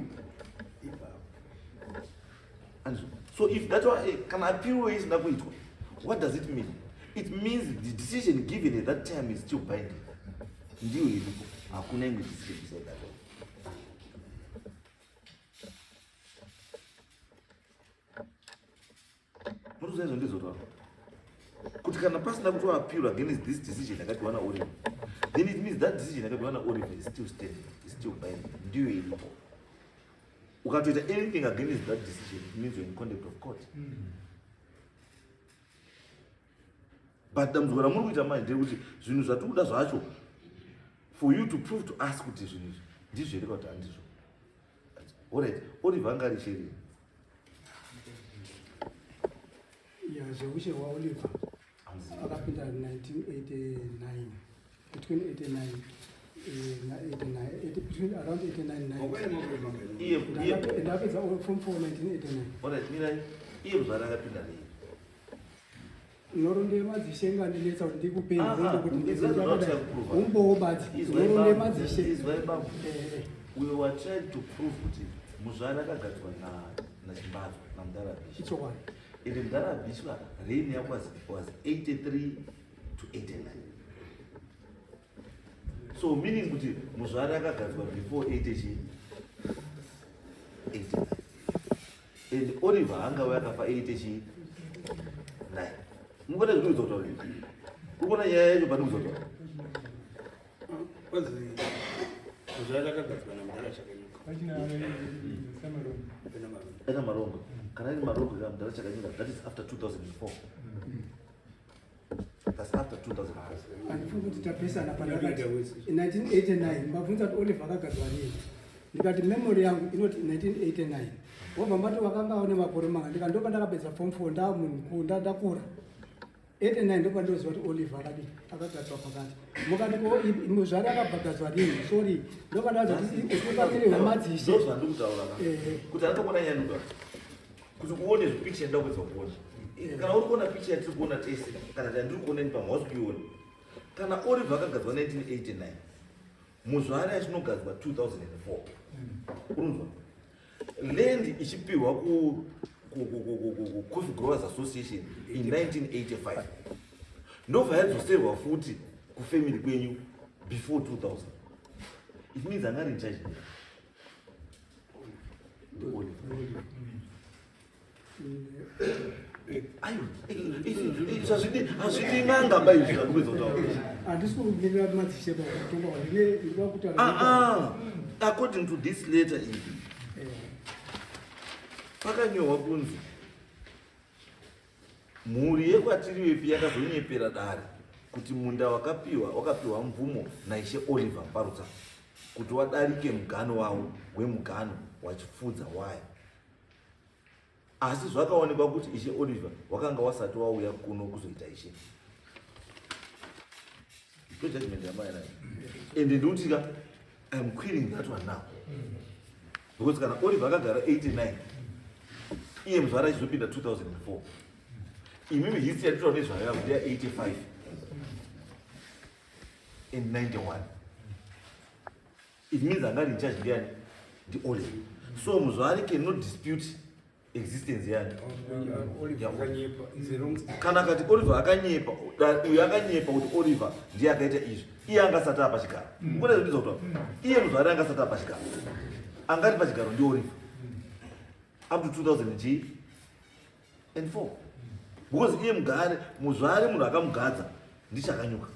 And so if that was can appeal is not going to, what does it mean? It means the decision given at that time is still binding. Ndio hakuna any decision beside that. What is that? kuti kana pasina kuti appeal against this decision yakati wana Oliver, then it means that decision yakati wana Oliver is still standing, is still binding. Ndiyo ilipo. Ukatoita anything against that decision, it means you're in contempt of court. But damzukana muri kuita manje ndekuti zvinhu zvatikuda zvacho for you to prove to us kuti zvinhu ndizvo here kuti handizvo. Alright, Oliver angari cheri. Yeah, zveushe waOliver akapinda 1989 between 89 between around 89 ndapedza from 1989. Alright, mirai iye muzvara akapinda nei? Noronde madzishe ngandinetsa kuti ndikupenda kuti umbowo bati noronde madzishe. We were trying to prove kuti muzvara akagadzwa naChimbadzo naMudarabishi. Ichokwadi. And Mudarabishi reign was 83 to 89. So meaning kuti muzvara akagadzwa before 89. And Oliver angauya akafa 89. Mungode zviri kuzotaura. Ukona nyaya yacho pari kuzotaura. Muzvara akagadzwa naMudara Chakanyuka. Ena Marongo. Kana iri Marongo kaMudara Chakanyuka, that is after 2004. That's after 2004. Andifuna kuti tapesana pandakati 1989 mabvunza kuti Oliver akagadzwa rini. Ndikati memory yangu inoti 1989. Wobva mati wakanga une makore manga ndikandopa ndakapedza form 4 ndamunhu ndakura. 89 ndo pandoziva kuti Oliver akagadzwa pakati. Mukati ko muzvara akabhagadzwa rini? Sorry, ndo pandaza kuti ukapire wemadzishe. Ndozvo ndikutaura kuti andokona nyanuka. Kuti uone picture ndakwedza kuona. Kana uri kuona picture yatiri kuona tese kana ndiri kuona ni pamhausi kuiona. Kana Oliver akagadzwa 1989. Muzvara yachinogadzwa 2004. Unzwa? Land ichipiwa ku Coffee Growers Association in 1985. Ndobva yadzoserwa futi kufamily kwenyu before 2000. It means angari in charge. Hazvidi n'anga baizvi zvakupedzotaura. Handisi kumirira madzishe pakutonga ndinoda kuti According to this letter iyi pakanyorwa kunzi mhuri yekwatiri wepi yakazonyepera dare kuti munda wakapiwa mvumo naishe Oliver Mparutsa kuti wadarike mugano wawo wemugano wachifudza wayo. Asi zvakaonekwa kuti ishe Oliver wakanga wasati wauya kuno kuzoita ishe. Ndo judgment yamaya. And ndikuti I'm querying that one now. Because kana Oliver akagara 89 iye muzvara achizopinda 2004. Imimi history yatitaura nezvayo yakuti 85 and 91. It means angari in charge ndiani? Ndi Oliver. So muzvari cannot dispute existence yani. Kana kati Oliver akanyepa, uyo akanyepa kuti Oliver ndiye akaita izvi. Iye angasati apa chigaro. Kune zvinoita kuti iye muzvari angasati apa chigaro. Angari pa chigaro ndi Oliver. Up to 2004. Because iye muzvari munhu akamugadza ndi Chakanyuka.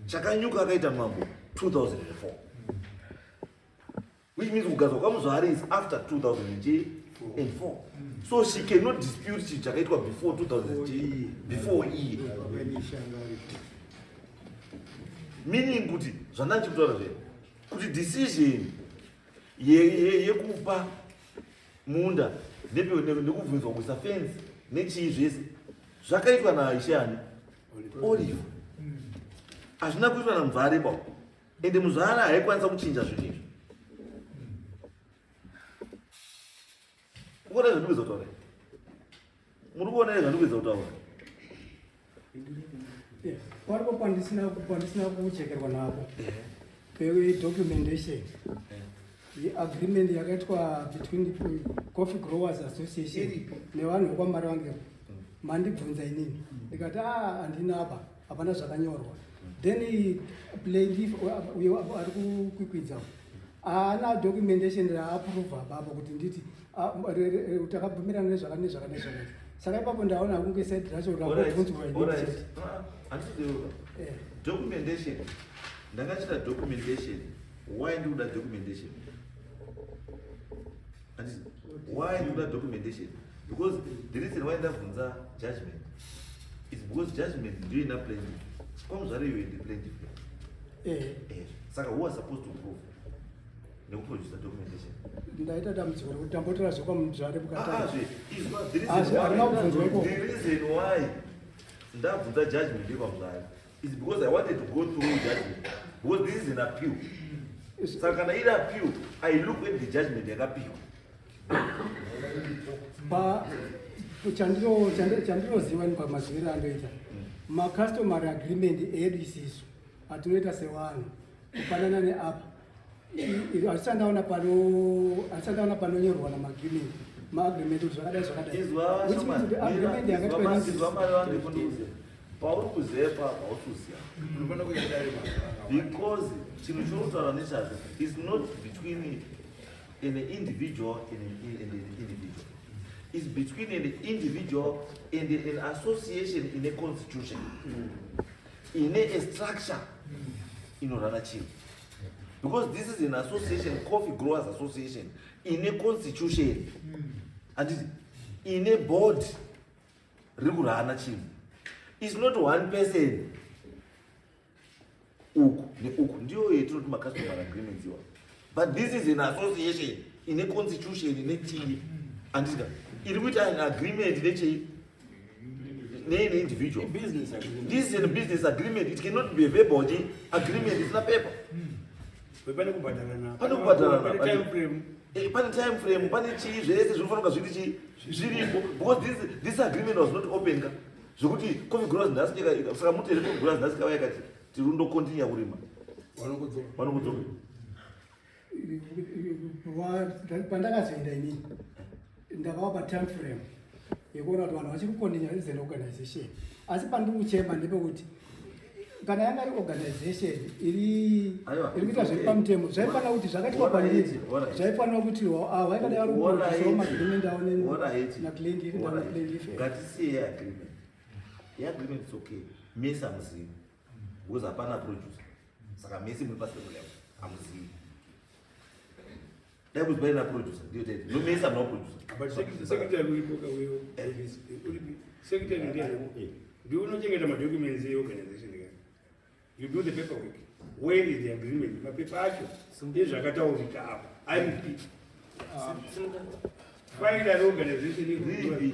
Chakanyuka akaita mambo 2004. Which means kugadzwa kwamuzvari is after 2004. So she cannot dispute chinhu chakaitwa before 2000, before iye. Meaning kuti zvandachikutaura zve kuti decision yekupa munda nekubvunzwa kuisa fence nechii zvese zvakaitwa naishe ani Oliver. Hazvina kuitwa namuzvare ipapo. Ende muzvare haikwanisa kuchinja zvinhu izvi. Ukona zvandiri kuedza kutaura. Muri kuona here zvandiri kuedza kutaura. paripo pandisina kuchekerwa napo documentation agreement yakaitwa between Coffee Growers Association nevanhu vekwamari vange mandibvunza inini ndikati handina apa hapana zvakanyorwa. Then plaintiff ari kukwikwidza haana documentation raaprova baba kuti nditi takabvumirana nezvakanezvakanezvakati saka ipapo ndaona kunge side racho rakobvunzwa documentation ndakachita documentation. Why do that documentation? And why do that documentation? Because the reason why ndabvunza judgment is because judgment ndio ina plaintiff. Comes are you in the plaintiff? Saka who was supposed to prove? Nekuproduce the documentation. Ndaita dambudziko rekuti tambotora zvekwa munzvare bukatazve. The reason why ndabvunza judgment yepamunzvare is because I wanted to go through judgment. Because this is an appeal. Saka kana iri appeal, I look at the judgment yakapiwa. Chandinoziva pamaziviro andoita macustomary agreement edu isisu atinoita sevanhu kufanana neapa hatisandaona panonyorwa namaagreement kuti zvakadai agreement yakatizwa mari vange kundiuze pauri kuzepa pausuziya because chinhu chinotaura nechazvo is not between an individual and an individual. It's between an individual and an association in a constitution, in a structure in Oranachi. Because this is an association, Coffee Growers Association, in a constitution, and in a board, Riguranachi. It's not one person. But this is an association in a constitution in a team, and it with an agreement in an individual. Business agreement. This is a business agreement. It cannot be a verbal agreement. It's not paper. Time frame. Because this agreement was not open. So Coffee Growers pandakazoenda inini ndakavapa time frame yekuona kuti vanhu vachiri kukondinya as an organization, asi pandiri kuchema ndepekuti kana yanga iri organization iri kuita zviri pamutemo zvaifanira kuti zvakaitwa panini zvaifanira kuti vaikada vari kuproducewo magreement avo naplaintiff. Ngatisiye agreement. Agreement is okay. Mesi amuzivi because hapana producer. Saka mesi muri pasi level amuzivi. That was better producer. No mesi am not producer. But secretary will book away. Secretary do you not take my documents in the organization again? You do the paperwork. Where is the agreement? My paper action. Here's a cut out I repeat. Find an organization really.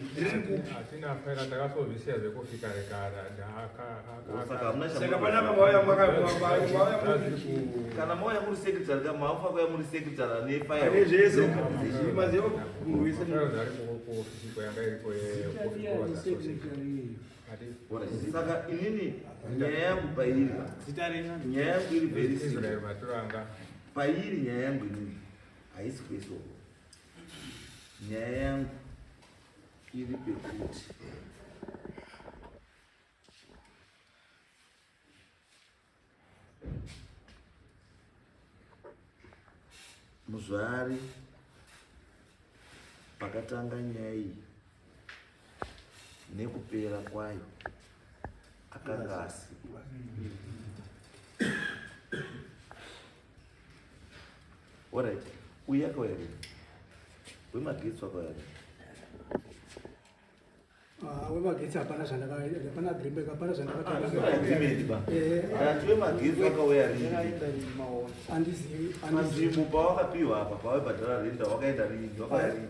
Kana moya muri secretary kama afa kwa muri secretary ne fire. Saka inini nyaya yangu pairi. Nyaya yangu iri very simple. Pairi nyaya yangu inini haisi kweso. Nyaya yangu iri pekuti muzvari pakatanga nyaya iyi nekupera kwayo akanga asikwa. Alright, uya kwere wemagetsi wakawari wemagetsi hapana zvandakapana agreement hapana zvandakati wemagetsi wakawari andizivi pawakapiwa apa pawabhadhara renda wakaenda rini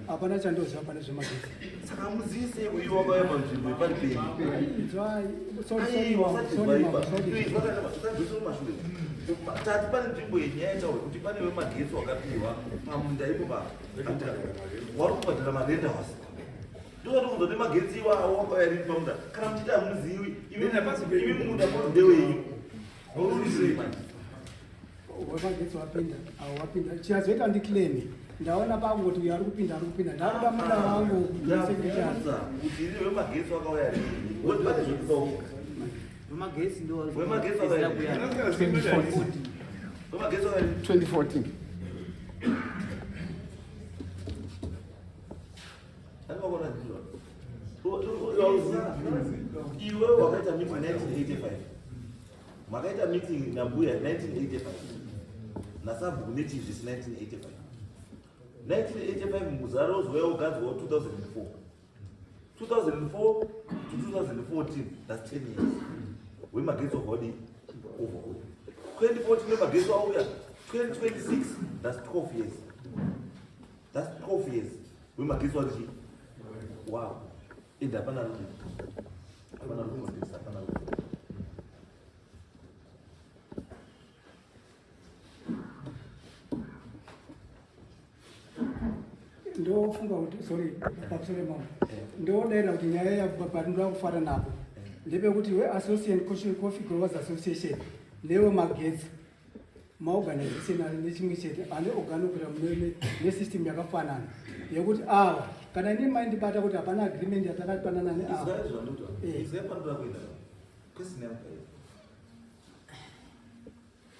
hapana chandoziva pane zvemagetsi. Saka muzise uyu wakauya panzvimbo yeparipeni tati pane nzvimbo yenyaya itaure kuti pane wemagetsi wakapiwa pamunda ipo wari kubhadhara marenda wasi ndosati kuzoti magetsi iwawo wakauya rini pamunda kana muchiti hamuzivi ivi munda ndewenyu wemagetsi wapinda wapinda chiazoita ndiclaim ndaona pangoti uyo ari kupinda ndakuda muda wangu kuti iri wemagetsi wakauya rini kuti pane zvekutauka wemagetsi ndo wemagetsi wakauya 2014 Andivakona ndizvo meeting 1985. Makaita meeting nabuya 1985. Nasabu native is 1985. 1985 Muzaro was well guns war 2004. 2004 to 2014, that's 10 years. We might get already over. 2014 we might get over. 2026, that's 12 years. That's 12 years. We might get already. Wow. In the banana. ndofunga kuti sorry pakusore mama ndodaira kuti nyaya yapandura kufara napo ndepekuti weassociate coffee growers association newemagetsi maorganization ari nechimwe chete ane oganokura nesystem yakafanana yekuti ava kana ini maindibata kuti hapana agreement yatakapanana neava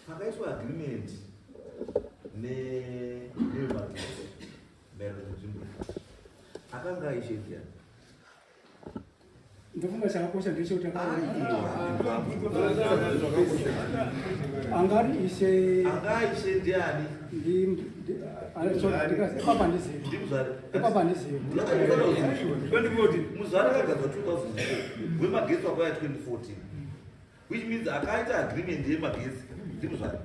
pakaiswa agreement nemagetsi akanga aishendia ndofunga chakakosha ndechekuti angari ishe angaishendiani epapa ndizivi muzvara akagadzwa 2004 wemagetsi wakauya 2014 which means akaita agreement yemagetsi ndimuzvara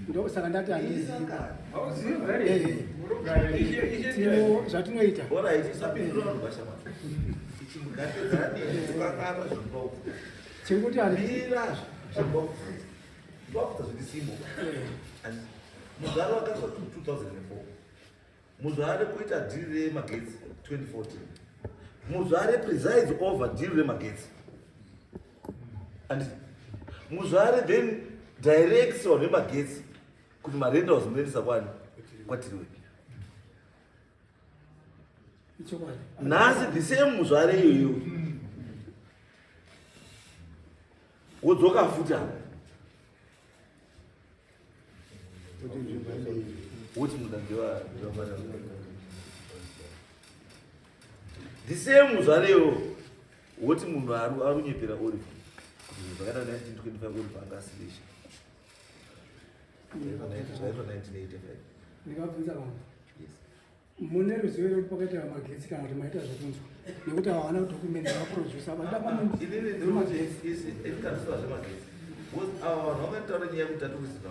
ndosaka ndati handizivi zvatinoita chekuti muzvare wakaiswa 2004 muzvare kuita dhiri remagetsi 2014 muzvare presides over dhiri remagetsi and muzvare then direction remagetsi kuti marentals munoendesa kwani kwatiriwe nhasi the same muzvare iyoyo wodzoka futa woti muda the same muzvare iyoyo woti munhu arunyepera uri kuti zvakaita 1925 uri pangasilishi zvaitwa 1985 ndikabvunza vanhu mune ruzivo rekuti pakaita magetsi kana kuti maita zvekunzwa nekuti havana document vaprodusa vadamagetsi zvemagetsi ava vanhu vakataura nyaya yekuti tatikuziva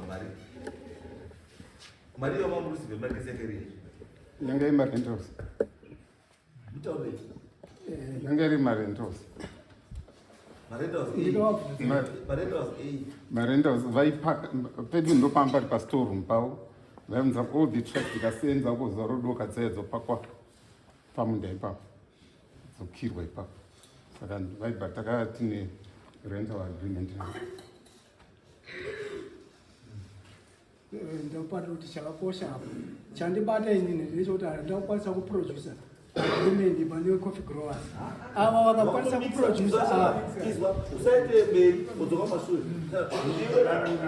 mari yavamamurisive magetsi yakairi yange imarentals mutaurei yange iri marentals marentals vaipaka pedu ndopamba pari pastoreroom pavo vainza all the track dzikasenza kuzuva rodoka dzaidzopakwa pamunda ipapo dzokirwa ipapo saka vaibva takatine rental agreement ndopata kuti chakakosha apo chandibata inini ndechekuti ndakukwanisa kuproducer agreement pane coffee growers ava vakakwanisa kuproducer usaite mberi udzoka mashure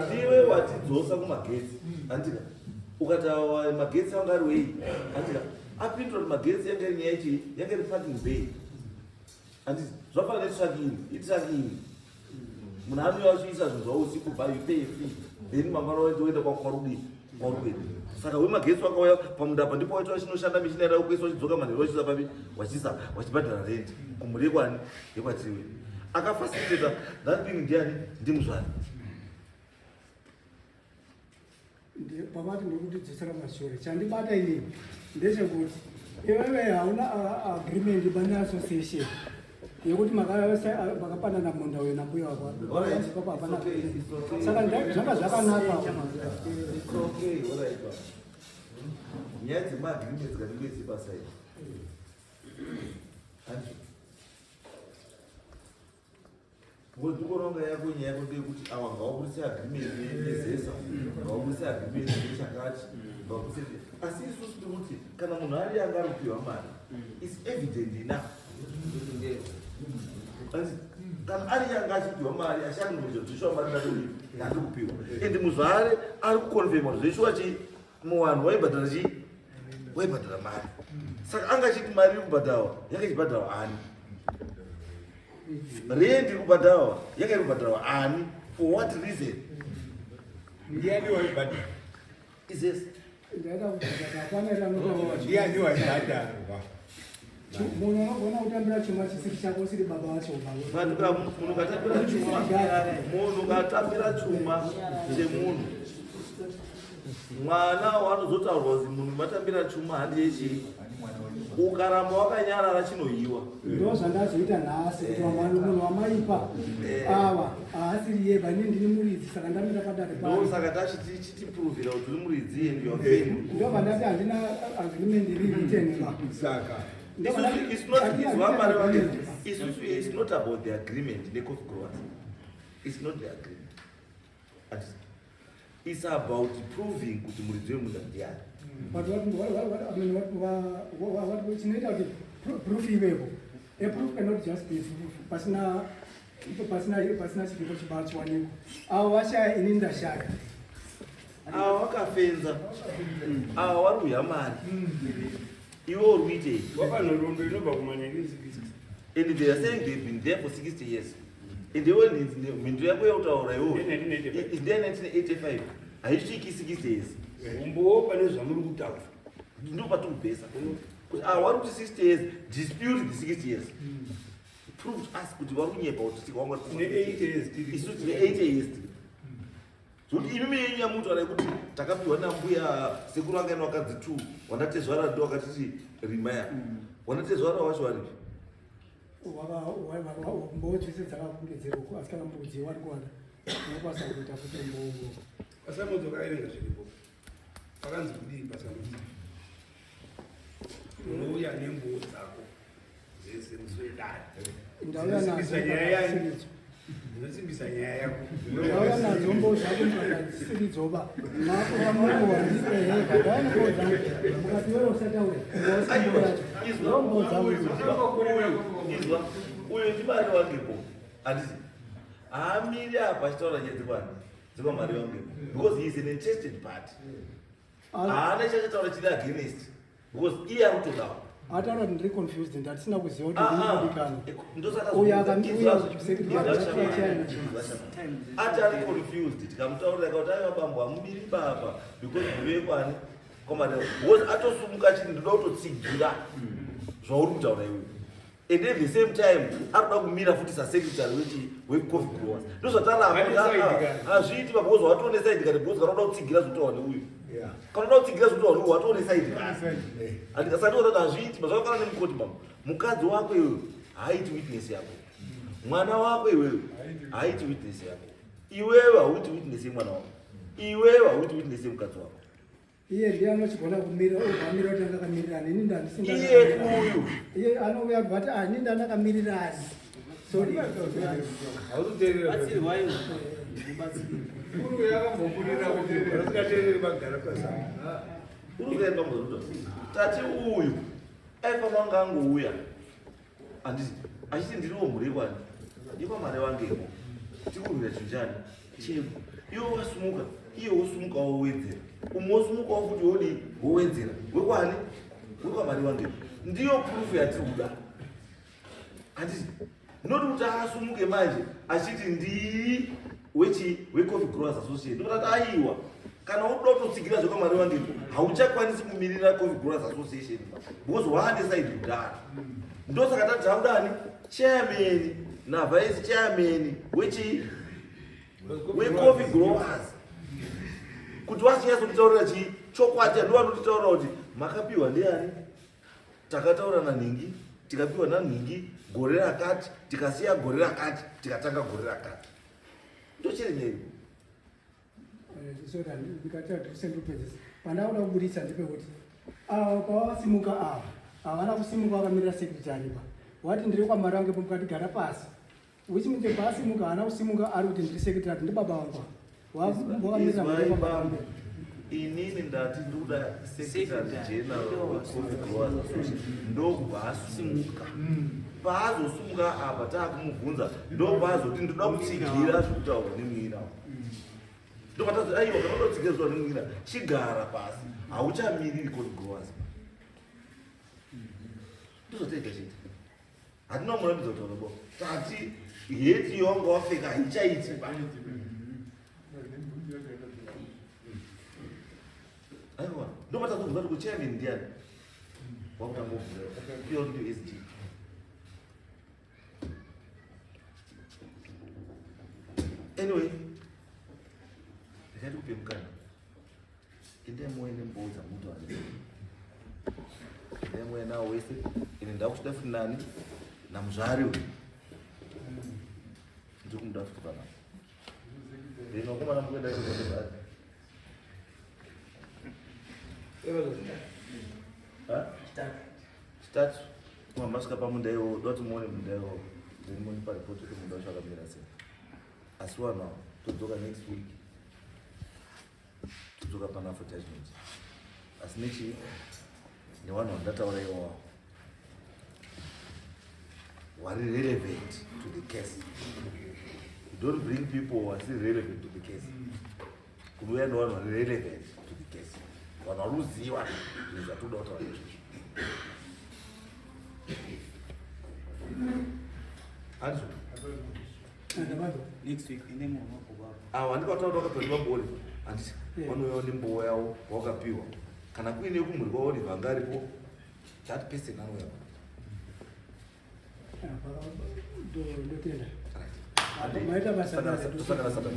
ndiwe watidzosa kumagetsi andika ukatawa magetsi anga ari wei andika apindura kuti magetsi yanga iri nyaya chii yanga iri parking bay anditi zvafanira itsvakini munhu anouya achiisa zvinhu zvavo usiku bha you pay a fee then mangwana woenda kwarudi saka wemagetsi wakauya pamunda apa ndipo waitwa chinoshanda mishina yada kuiswa chidzoka manhero wachisa papi wachibhadhara rent kumhuri yekwani yekwatiriwe akafasiliteta that being ndiani ndimuzvani pamati ndikutidzosera mashure chandibata inini ndechekuti iwewe hauna agreement pane association yekuti makapanana munda uyo nambuya wakwapapana saka zvanga zvakanaka nyaya dzemaagreements kanenge dzipasai ndikoronga yako nyaya yako ndeyekuti awa ngavaburitse agreement nezesa ngavaburitse agreement nechakati asi isusu tikuti kana munhu ari anga ari kupiwa mari is evident enough kana ari yanga achipiwa mari achanozodzoshwa mari naii yari kupiwa ende muzvare ari kukonfema kuti zveshuwa chi muwanhu waibhadhara chii waibhadhara mari saka anga achiti mari iri kubhadharwa yanga ichibhadharwa ani Rent kubhadharwa yakairi kubhadharwa ani for what reason? Ndiani waibhadharwa? Izes ndaida kuti akafanira anotaura Ndiani waibhadharwa? munhu anogona kutambira chuma chisiri chako usiri baba vacho munhu ukatambira chuma chemunhu, mwana wanozotaurwa kuti munhu matambira chuma handi yechi, ukaramba wakanyarara chinoyiwa. ndo zvandazoita nhasi kuti munhu wamaipa ava haasiri yeba ini ndini muridzi saka ndamira padare Ndo saka tachitipuruvhira kuti uri muridzi and you are failing. ndo vandati handina agreement iri written Saka. It's not about the agreement, the coffee growers. It's not the agreement. It's about proving kuti muridzi wemunhu ndiani. but chinoita kuti proof ivepo a proof cannot just be pasina chipiko chibachiwanikwa avo vashaya ini ndashaya Ava vakafenza, ava vari kuhya iwe uri kuitei? Wapanhoroondo inobva kuma1960. And they are saying they've been there for 60 years. And they were mhindu yako yautaura iwo In 1985. is there 1985 haisviki 60 years. Umbowo pane zvamuri kutaura. Ndo patikubhesa kuti ava vari kuti 60 years dispute the 60 years. Prove to us kuti vari kunyepa kuti wanga Ne 8 years tiri. isu tine 80 years. Zvokuti imi menyu yamutaura kuti takapiwa nambuya sekuru anga ine wakadzi 2 wandatezvara ndo wakatiti rimaya. Wandatezvara wacho waripi? mbowo dzese dzakakunge dzeroko asi kana mbudzi wari kuwanda unokwanisa kuita kuti mbowo Pasamudzoka aerenga zviripo. Pakanzi kudii pasamudzoka. Unouya nembowo dzako dzese muswedari. ndauya nazo Ndinosimbisa nyaya yako. ndauya nadzo mbowo zvako mukasiri dzoba makoamaiwaiehega ndaanikoza mukati wewe usataure ndo mbowo dzangu Izwa uyo ndibani wangepo handisi haamiri apa achitaura nyaya dzekwamari wangepo because he is an interested party. Haana chachataura chiri against because iye ari kutodawo. ataura kuti ndiri confused ndatisina kuziva kuti ndinodikana ndosaka uyo akamsekretary ati ari confused tikamutaurira kuti aivabambwa mubiri baba because muvekwani kwamari because atosumuka achiti ndoda kutotsigira zvauri kutaura iwe. And at the same time arikuda kumira futi sasecretary wecoffee growers ndozvatarahazviiti because watonesaidi kati because kanoda kutsigira zvotaura neuyu kanoda kutsigira zvotaura neuyu watonesaidi handikasati kuti hazviiti mazvakakana nemukoti mama mukadzi wako iwewe haaiti witness yako, mwana wako iwewe haaiti witness yako, iwewe hauiti witness yemwana wako, iwewe hauiti witness yemukadzi wako. iye ndiye anochigona kumira obvamira kuti andakamirirani ini ndandisinga Iye uyu iye anouya bvati ini ndandakamirirani sorry Haukuteerera. Batsiri wayo. Batsiri. Uru yakambopurira kuti vasingateereri vagara pasi. uri kuenda pamuzvoto tati uyu aifanira kunge angouya handiti achiti ndiriwo mhuri yekwani ikwamari wangepo tikurwira chinhu chani chemo iwe wasumuka iye wosumuka wowedzera umwe wosumukawo futi wodi wowedzera wekwani wekwamari wangepo ndiyo purufu yatiri kuda handiti noti kuti asumuke manje achiti ndii wecoffee growers association ndokutati aiwa kana unoda kutotsigira zvekwamari wangepo hauchakwanisi kumirira coffee growers association because waandesaidi kudhara. Ndosaka tati haudani chairman navice chairman wecoffee growers kuti wasinyasa kutaurira chokwadi ndo vanotitaurira kuti makapiwa ndiani, takataura nanhingi, tikapiwa nanhingi gore rakati, tikasiya gore rakati, tikatanga gore rakati. Ndochiri nyaya so that ndikataura kuti sendupedzisa pandauda kubudisa ndepekuti pavasimuka ava havana kusimuka vakamirira sekretary pa wati ndiri kwamari wangepo mukatigara pasi which means paasimuka haana kusimuka ari kuti ndiri sekretary ndi baba vangu vakamirira mari inini ndati ndoda secretary general wecoffee growers association ndokubva asimuka. Paazosumuka apa taakumubvunza ndopaazoti ndoda kutsigira zvekutaura nemwira ndopatazi aiwa kana unoda kutsigira zvekutaura nemwira chigara pasi hauchamiriri coffee growers ndozvataiga chete hatina murambidza kuti unobo tati heti yawanga wapfeka haichaiti aiwa ndomatazobvunza kuti kuchairman ndiani wakutangovhura iyo ndio SG anyway ndikati kupe mukana endai muone mboudza mutu ane endai muone nawo wese ine ndakuchida futi nani namuzvari uyu ndiri kumuda futi panapa ndinokomana mukuenda ikozondebhari chitatu mamasvika pamunda iwo doti muone munda iwo ndinimunipa ripoti kuti munda wacho akamira sei asi wana todzoka next week todzoka pana advertisement asi nechi nevanhu vandataura iwawo wari relevant to the case. You don't bring people who are still relevant to the case. Kunuya no one relevant to the case. Wanaruziwa ndiza tu dota wale. Anzo. Next week ine mwana kwa baba. Andika taura kwa boli. Andisi wano ndi mboya yao wakapiwa. Kana kuine kumuri kwa Oliver ngaripo. That person anoya. ndotenda maita basa Tusakana sata.